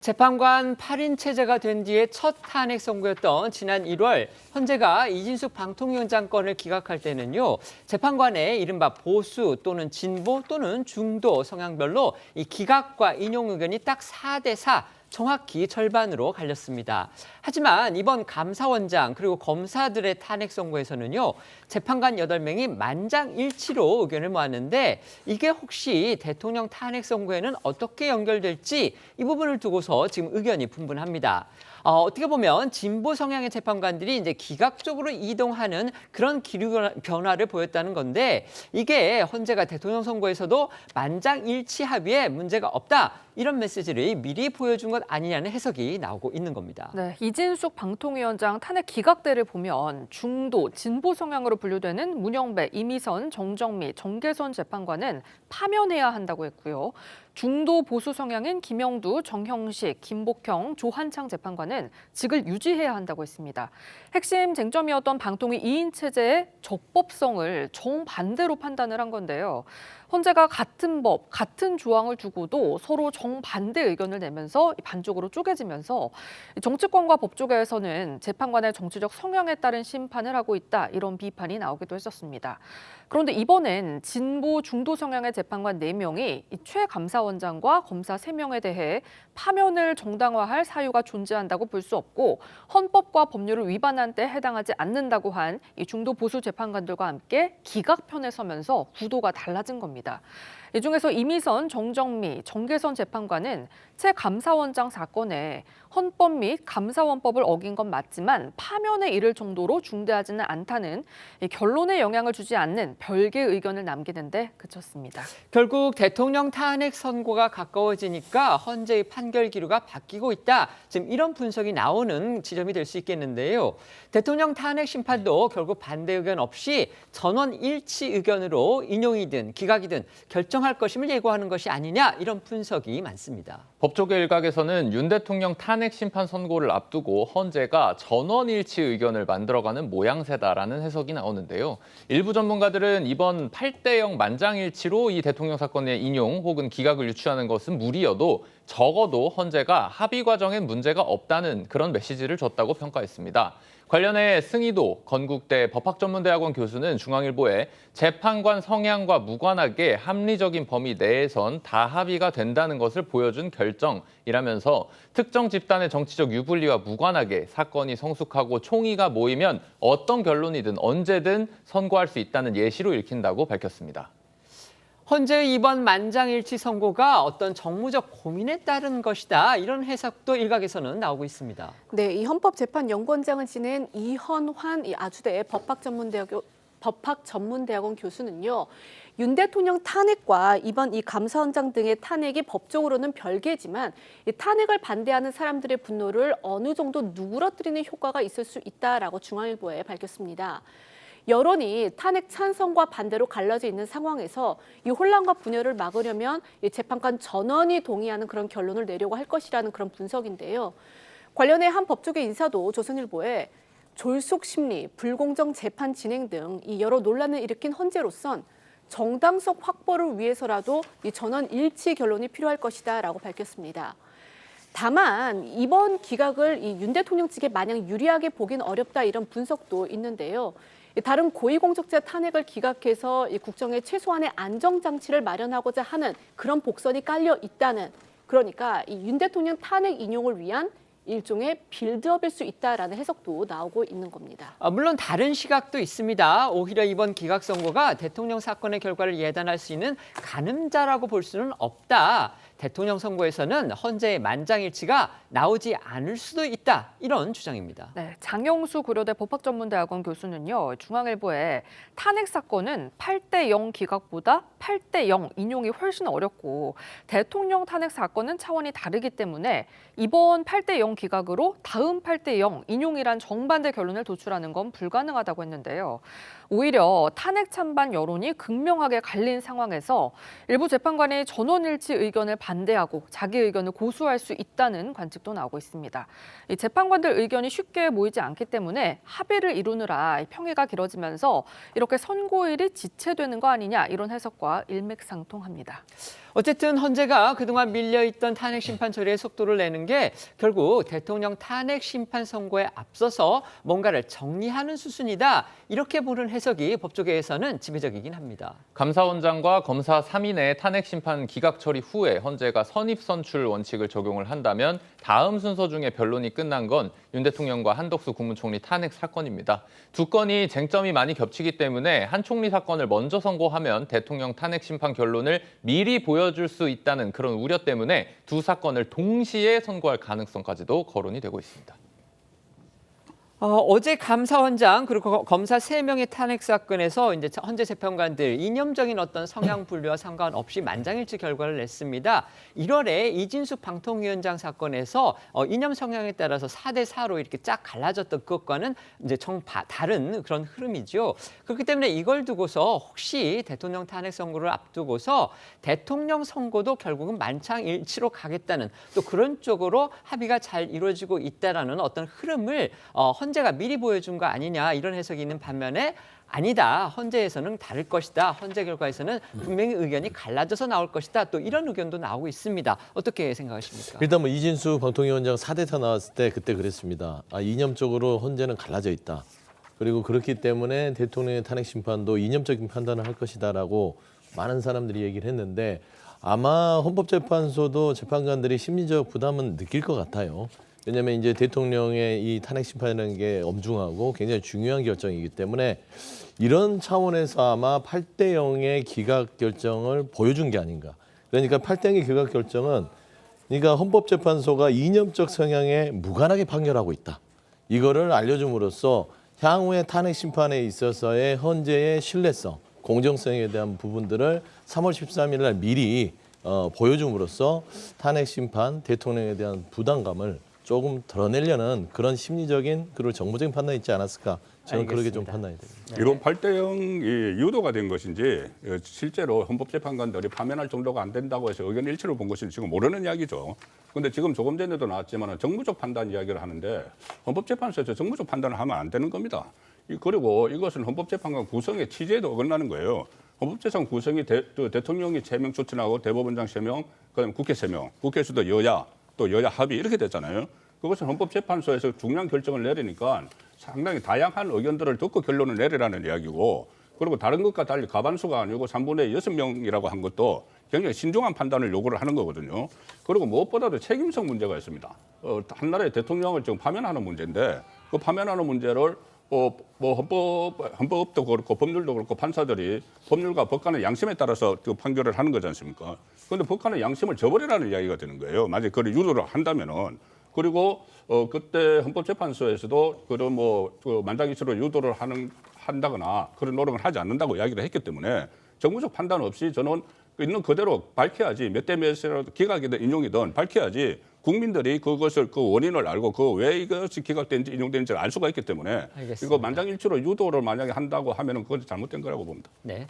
재판관 8인 체제가 된 뒤에 첫 탄핵 선고였던 지난 1월 헌재가 이진숙 방통위원장 건을 기각할 때는요. 재판관의 이른바 보수 또는 진보 또는 중도 성향별로 이 기각과 인용 의견이 딱 4대4 정확히 절반으로 갈렸습니다. 하지만 이번 감사원장 그리고 검사들의 탄핵 선고에서는요. 재판관 8명이 만장일치로 의견을 모았는데 이게 혹시 대통령 탄핵 선고에는 어떻게 연결될지 이 부분을 두고서 지금 의견이 분분합니다. 어떻게 보면 진보 성향의 재판관들이 이제 기각적으로 이동하는 그런 기류 변화를 보였다는 건데 이게 헌재가 대통령 선고에서도 만장일치 합의에 문제가 없다. 이런 메시지를 미리 보여준 것 아니냐는 해석이 나오고 있는 겁니다. 네, 이진숙 방통위원장 탄핵 기각대를 보면 중도, 진보 성향으로 분류되는 문영배, 이미선, 정정미, 정계선 재판관은 파면해야 한다고 했고요. 중도 보수 성향인 김영두, 정형식, 김복형, 조한창 재판관은 직을 유지해야 한다고 했습니다. 핵심 쟁점이었던 방통위 2인 체제의 적법성을 정반대로 판단을 한 건데요. 헌재가 같은 법, 같은 조항을 두고도 서로 정반대 의견을 내면서 반쪽으로 쪼개지면서 정치권과 법조계에서는 재판관의 정치적 성향에 따른 심판을 하고 있다, 이런 비판이 나오기도 했었습니다. 그런데 이번엔 진보 중도 성향의 재판관 4명이 최 감사원장과 검사 3명에 대해 파면을 정당화할 사유가 존재한다고 볼 수 없고 헌법과 법률을 위반한 데 해당하지 않는다고 한 이 중도 보수 재판관들과 함께 기각편에 서면서 구도가 달라진 겁니다. 이 중에서 이미선, 정정미, 정계선 재판관은 최 감사원장 사건에 헌법 및 감사원법을 어긴 건 맞지만 파면에 이를 정도로 중대하지는 않다는 결론에 영향을 주지 않는 별개의 의견을 남기는데 그쳤습니다. 결국 대통령 탄핵 선고가 가까워지니까 헌재의 판결 기류가 바뀌고 있다. 지금 이런 분석이 나오는 지점이 될 수 있겠는데요. 대통령 탄핵 심판도 결국 반대 의견 없이 전원 일치 의견으로 인용이든 기각이든 결정할 것임을 예고하는 것이 아니냐, 이런 분석이 많습니다. 법조계 일각에서는 윤 대통령 탄핵 심판 선고를 앞두고 헌재가 전원일치 의견을 만들어가는 모양새다라는 해석이 나오는데요. 일부 전문가들은 이번 8대0 만장일치로 이 대통령 사건의 인용 혹은 기각을 유추하는 것은 무리여도 적어도 헌재가 합의 과정엔 문제가 없다는 그런 메시지를 줬다고 평가했습니다. 관련해 승희도 건국대 법학전문대학원 교수는 중앙일보에 재판관 성향과 무관하게 합리적인 범위 내에선 다 합의가 된다는 것을 보여준 결정이라면서 특정 집단의 정치적 유불리와 무관하게 사건이 성숙하고 총의가 모이면 어떤 결론이든 언제든 선고할 수 있다는 예시로 읽힌다고 밝혔습니다. 헌재의 이번 만장일치 선고가 어떤 정무적 고민에 따른 것이다, 이런 해석도 일각에서는 나오고 있습니다. 네, 이 헌법재판연구원장을 지낸 이현환 아주대 법학전문대학원 교수는요. 윤 대통령 탄핵과 이번 이 감사원장 등의 탄핵이 법적으로는 별개지만 이 탄핵을 반대하는 사람들의 분노를 어느 정도 누그러뜨리는 효과가 있을 수 있다라고 중앙일보에 밝혔습니다. 여론이 탄핵 찬성과 반대로 갈라져 있는 상황에서 이 혼란과 분열을 막으려면 이 재판관 전원이 동의하는 그런 결론을 내려고 할 것이라는 그런 분석인데요. 관련해 한 법조계 인사도 조선일보에 졸속 심리, 불공정 재판 진행 등 이 여러 논란을 일으킨 헌재로선 정당성 확보를 위해서라도 이 전원 일치 결론이 필요할 것이다라고 밝혔습니다. 다만 이번 기각을 이 윤 대통령 측에 마냥 유리하게 보긴 어렵다, 이런 분석도 있는데요. 다른 고위공직자 탄핵을 기각해서 이 국정에 최소한의 안정장치를 마련하고자 하는 그런 복선이 깔려 있다는, 그러니까 이 윤 대통령 탄핵 인용을 위한 일종의 빌드업일 수 있다라는 해석도 나오고 있는 겁니다. 물론 다른 시각도 있습니다. 오히려 이번 기각 선고가 대통령 사건의 결과를 예단할 수 있는 가늠자라고 볼 수는 없다. 대통령 선고에서는 헌재의 만장일치가 나오지 않을 수도 있다, 이런 주장입니다. 네, 장영수 고려대 법학전문대학원 교수는요, 중앙일보에 탄핵 사건은 8대0 기각보다 8대0 인용이 훨씬 어렵고 대통령 탄핵 사건은 차원이 다르기 때문에 이번 8대0 기각으로 다음 8대0 인용이란 정반대 결론을 도출하는 건 불가능하다고 했는데요. 오히려 탄핵 찬반 여론이 극명하게 갈린 상황에서 일부 재판관이 전원일치 의견을 반대하고 자기 의견을 고수할 수 있다는 관측도 나오고 있습니다. 이 재판관들 의견이 쉽게 모이지 않기 때문에 합의를 이루느라 평의가 길어지면서 이렇게 선고일이 지체되는 거 아니냐 이런 해석과 일맥상통합니다. 어쨌든 헌재가 그동안 밀려있던 탄핵 심판 처리에 속도를 내는 게 결국 대통령 탄핵 심판 선고에 앞서서 뭔가를 정리하는 수순이다. 이렇게 보는 해석이 법조계에서는 지배적이긴 합니다. 감사원장과 검사 3인의 탄핵 심판 기각 처리 후에 헌재가 선입선출 원칙을 적용을 한다면 다음 순서 중에 변론이 끝난 건 윤 대통령과 한덕수 국무총리 탄핵 사건입니다. 두 건이 쟁점이 많이 겹치기 때문에 한 총리 사건을 먼저 선고하면 대통령 탄핵 심판 결론을 미리 보여줄 수 있다는 그런 우려 때문에 두 사건을 동시에 선고할 가능성까지도 거론이 되고 있습니다. 어제 감사원장 그리고 검사 3명의 탄핵 사건에서 이제 헌재 재판관들 이념적인 어떤 성향 분류와 상관없이 만장일치 결과를 냈습니다. 1월에 이진숙 방통위원장 사건에서 이념 성향에 따라서 4대 4로 이렇게 쫙 갈라졌던 그것과는 이제 다른 그런 흐름이죠. 그렇기 때문에 이걸 두고서 혹시 대통령 탄핵 선고를 앞두고서 대통령 선고도 결국은 만장일치로 가겠다는 또 그런 쪽으로 합의가 잘 이루어지고 있다라는 어떤 흐름을 헌재가 미리 보여준 거 아니냐 이런 해석이 있는 반면에 아니다. 헌재에서는 다를 것이다. 헌재 결과에서는 분명히 의견이 갈라져서 나올 것이다. 또 이런 의견도 나오고 있습니다. 어떻게 생각하십니까? 일단 뭐 이진수 방통위원장 4대 4 나왔을 때 그때 그랬습니다. 이념적으로 헌재는 갈라져 있다. 그리고 그렇기 때문에 대통령의 탄핵 심판도 이념적인 판단을 할 것이다라고 많은 사람들이 얘기를 했는데 아마 헌법재판소도 재판관들이 심리적 부담은 느낄 것 같아요. 왜냐하면 이제 대통령의 이 탄핵 심판이라는 게 엄중하고 굉장히 중요한 결정이기 때문에 이런 차원에서 아마 8대 0의 기각 결정을 보여준 게 아닌가. 그러니까 8대 0의 기각 결정은 그러니까 헌법재판소가 이념적 성향에 무관하게 판결하고 있다. 이거를 알려줌으로써 향후의 탄핵 심판에 있어서의 헌재의 신뢰성, 공정성에 대한 부분들을 3월 13일 날 미리 보여줌으로써 탄핵 심판, 대통령에 대한 부담감을 조금 덜어내려는 그런 심리적인 그리고 정무적인 판단이 있지 않았을까 저는 그렇게 좀 판단이 됩니다. 이건 8대 0이 유도가 된 것인지 실제로 헌법재판관들이 파면할 정도가 안 된다고 해서 의견 일치를 본 것인지 지금 모르는 이야기죠. 그런데 지금 조금 전에도 나왔지만 정무적 판단 이야기를 하는데 헌법재판소에서 정무적 판단을 하면 안 되는 겁니다. 그리고 이것은 헌법재판관 구성의 취지에도 어긋나는 거예요. 헌법재판 구성이 대통령이 3명 추천하고 대법원장 3명, 그다음에 국회 3명, 국회에서도 여야, 또 여야 합의 이렇게 됐잖아요. 그것은 헌법재판소에서 중요한 결정을 내리니까 상당히 다양한 의견들을 듣고 결론을 내리라는 이야기고 그리고 다른 것과 달리 과반수가 아니고 3분의 6명이라고 한 것도 굉장히 신중한 판단을 요구를 하는 거거든요. 그리고 무엇보다도 책임성 문제가 있습니다. 한 나라의 대통령을 지금 파면하는 문제인데 그 파면하는 문제를 헌법도 그렇고 법률도 그렇고 판사들이 법률과 법관의 양심에 따라서 그 판결을 하는 거지 않습니까? 그런데 법관의 양심을 저버리라는 이야기가 되는 거예요. 만약 그걸 유도를 한다면은. 그리고 그때 헌법재판소에서도 그런 그 만장일치로 유도를 한다거나 그런 노력을 하지 않는다고 이야기를 했기 때문에 정무적 판단 없이 저는 있는 그대로 밝혀야지 몇 대 몇이라도 기각이든 인용이든 밝혀야지 국민들이 그것을 그 원인을 알고 그 왜 이것이 기각된지 인용되는지를 알 수가 있기 때문에 알겠습니다. 이거 만장일치로 유도를 만약에 한다고 하면은 그건 잘못된 거라고 봅니다. 네.